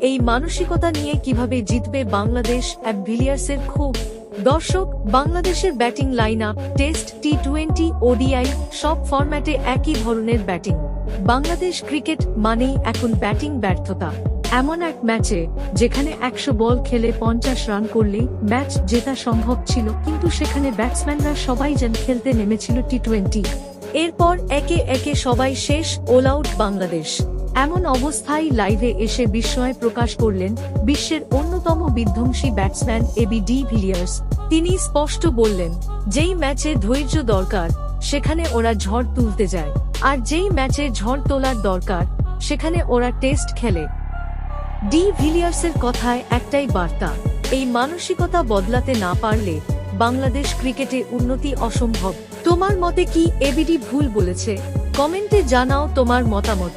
এই মানসিকতা নিয়ে কিভাবে জিতবে বাংলাদেশ ভিলিয়ার্সের ক্ষোভ। দর্শক, বাংলাদেশের ব্যাটিং লাইন আপ টেস্ট, টি-20, ওডিআই সব ফরম্যাটে একই ধরনের ব্যাটিং। বাংলাদেশ ক্রিকেট মানেই এখন ব্যাটিং ব্যর্থতা। এমন এক ম্যাচে যেখানে 100 বল খেলে 50 রান করলেই ম্যাচ জেতা সম্ভব ছিল, কিন্তু সেখানে ব্যাটসম্যানরা সবাই যেন খেলতে নেমেছিল টি-20। এরপর একে একে সবাই শেষ, অল আউট বাংলাদেশ। এমন অবস্থায় লাইভে এসে বিস্ময় প্রকাশ করলেন বিশ্বের অন্যতম বিধ্বংসী ব্যাটসম্যান এবি ডি ভিলিয়ার্স। তিনি স্পষ্ট বললেন, যেই ম্যাচে ধৈর্য দরকার সেখানে ওরা ঝড় তুলতে যায়, আর যেই ম্যাচে ঝড় তোলার দরকার সেখানে ওরা টেস্ট খেলে। ডি ভিলিয়ার্সের কথায় একটাই বার্তা, এই মানসিকতা বদলাতে না পারলে বাংলাদেশ ক্রিকেটে উন্নতি অসম্ভব। তোমার মতে কি এবিডি ভুল বলেছে? কমেন্টে জানাও তোমার মতামত।